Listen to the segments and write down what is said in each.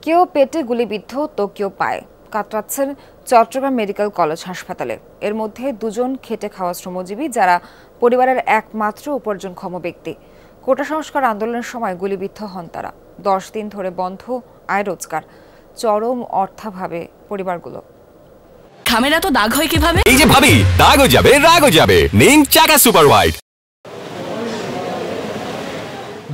কেউ পেটে গুলিবিদ্ধ তো কেউ পায়ে কাতরাচ্ছেন চট্টগ্রাম মেডিকেল কলেজ হাসপাতালে। এর মধ্যে দুজন খেটে খাওয়া শ্রমজীবী, যারা পরিবারের একমাত্র উপার্জনক্ষম ব্যক্তি। কোটা সংস্কার আন্দোলনের সময় গুলিবিদ্ধ হন তারা। 10 দিন ধরে বন্ধ আয় রোজগার, চরম অর্থাভাবে পরিবারগুলো। খামেরা তো দাগ হয় কিভাবে? এই যে ভাবি, দাগও যাবে রাগও যাবে। নিন চাকা সুপার হোয়াইট।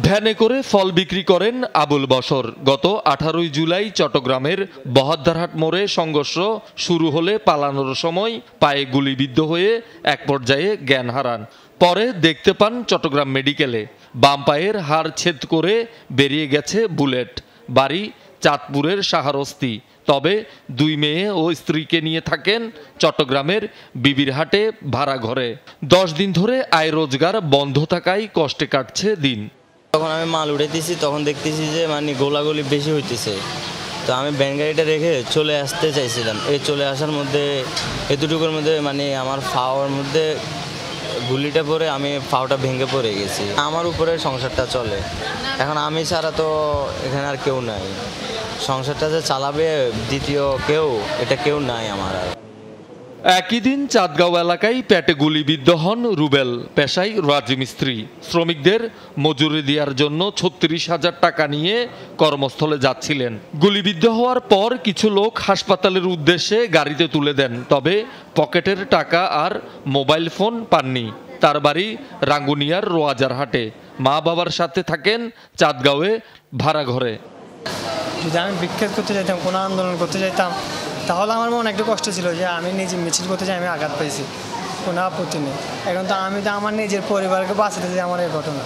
ভ্যানে করে ফল বিক্রি করেন আবুল বশর। গত 18 জুলাই চট্টগ্রামের বহদ্দারহাট মোড়ে সংঘর্ষ শুরু হলে পালানোর সময় পায়ে গুলিবিদ্ধ হয়ে এক পর্যায়ে জ্ঞান হারান। পরে দেখতে পান চট্টগ্রাম মেডিকেলে। বাম পায়ের হাড় ছেদ করে বেরিয়ে গেছে বুলেট। বাড়ি চাঁদপুরের শাহরস্তি। তবে 2 মেয়ে ও স্ত্রীকে নিয়ে থাকেন চট্টগ্রামের বিবিরহাটে ভাড়া ঘরে। 10 দিন ধরে আয় রোজগার বন্ধ থাকায় কষ্টে কাটছে দিন। যখন আমি মাল উঠাইতেছি তখন দেখতেছি যে গোলাগুলি বেশি হইতেছে। তো আমি ভ্যান গাড়িটা রেখে চলে আসতে চাইছিলাম। এই চলে আসার মধ্যে এতটুকুর মধ্যে আমার ফাওয়ার মধ্যে গুলিটা পরে আমি ফাওটা ভেঙে পড়ে গেছি। আমার উপরে সংসারটা চলে। এখন আমি ছাড়া তো এখানে আর কেউ নাই। সংসারটা যে চালাবে দ্বিতীয় কেউ নাই আমার আর। একই দিন চাঁদগাঁও এলাকায় পেটে গুলিবিদ্ধ হন রুবেল, পেশায় রাজমিস্ত্রি। শ্রমিকদের মজুরি দেওয়ার জন্য 36,000 টাকা নিয়ে কর্মস্থলে যাচ্ছিলেন। গুলিবিদ্ধ হওয়ার পর কিছু লোক হাসপাতালের উদ্দেশ্যে গাড়িতে তুলে দেন, তবে পকেটের টাকা আর মোবাইল ফোন পাননি। তার বাড়ি রাঙ্গুনিয়ার রোয়াজারহাটে। মা বাবার সাথে থাকেন চাঁদগাঁওয়ে ভাড়া ঘরে। যদি আমি বিক্ষোভ করতে চাইতাম, কোনো আন্দোলন করতে চাইতাম, তাহলে আমার মনে একটু কষ্ট ছিল যে আমি নিজে মিছিল করতে চাই, আমি আঘাত পেয়েছি, কোনো আপত্তি নেই। এখন তো আমি আমার নিজের পরিবারকে বাঁচাতে চাই। আমার এই ঘটনা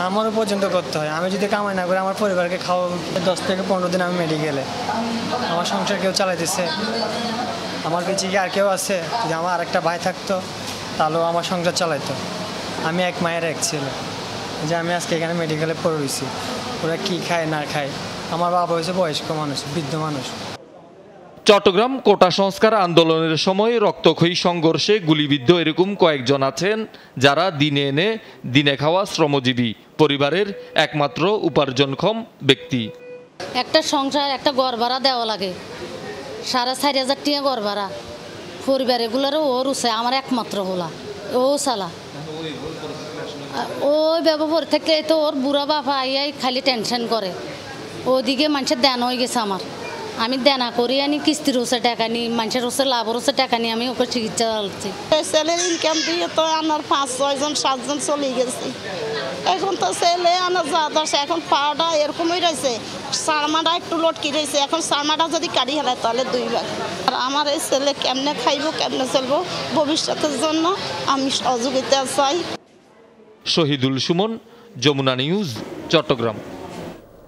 আমারও পর্যন্ত করতে হয়। আমি যদি কামাই না করে আমার পরিবারকে খাওয়া 10 থেকে 15 দিন আমি মেডিকেলে, আমার সংসার কেউ চালাইতেছে। আমার পিছিয়ে আর কেউ আছে? যদি আমার আরেকটা ভাই থাকতো তাহলেও আমার সংসার চালাইতো। আমি এক মায়ের এক ছেলে, যে আমি আজকে এখানে মেডিকেলে পড়ে রয়েছি। ওরা কী খায় না খায়। আমার বাবা হয়েছে বয়স্ক মানুষ, বৃদ্ধ মানুষ। চট্টগ্রাম কোটা সংস্কার আন্দোলনের সময় রক্তক্ষয়ী সংঘর্ষে গুলিবিদ্ধ এরকম কয়েকজন আছেন, যারা দিনে এনে দিনে খাওয়া শ্রমজীবী, পরিবারের একমাত্র উপার্জনক্ষম ব্যক্তি। একটা সংসার, একটা ঘর ভাড়া দেওয়া লাগে 4,500 টাকা ঘর ভাড়া। পরিবার এগুলোরও ও রুছে, আমার একমাত্র হলা ও সালা। ওই ব্যবহার থেকে তো ওর বুড়া বাবা আইয়াই খালি টেনশন করে। ওদিকে মানুষের দেন হয়ে গেছে আমার। আমি দেনা করি আনি, কিস্তির হচ্ছে টাকা নিই, মানুষের হচ্ছে লাভর হচ্ছে টাকা নিয়ে আমি ওকে চিকিৎসা চালাচ্ছি। ছেলের ইনকাম দিয়ে তো আমার 5-6 জন 7 জন চলে গেছে। এখন তো ছেলে আমার এখন পাওয়াটা এরকমই রয়েছে, সারমাটা একটু লটকি রয়েছে। এখন সারমাটা যদি কাটি হেলায় তাহলে 2 ভাগ। আর আমার এই ছেলে কেমনে খাইবো, কেমনে চলবো, ভবিষ্যতের জন্য আমি সহযোগিতা চাই। শহীদুল সুমন, যমুনা নিউজ, চট্টগ্রাম।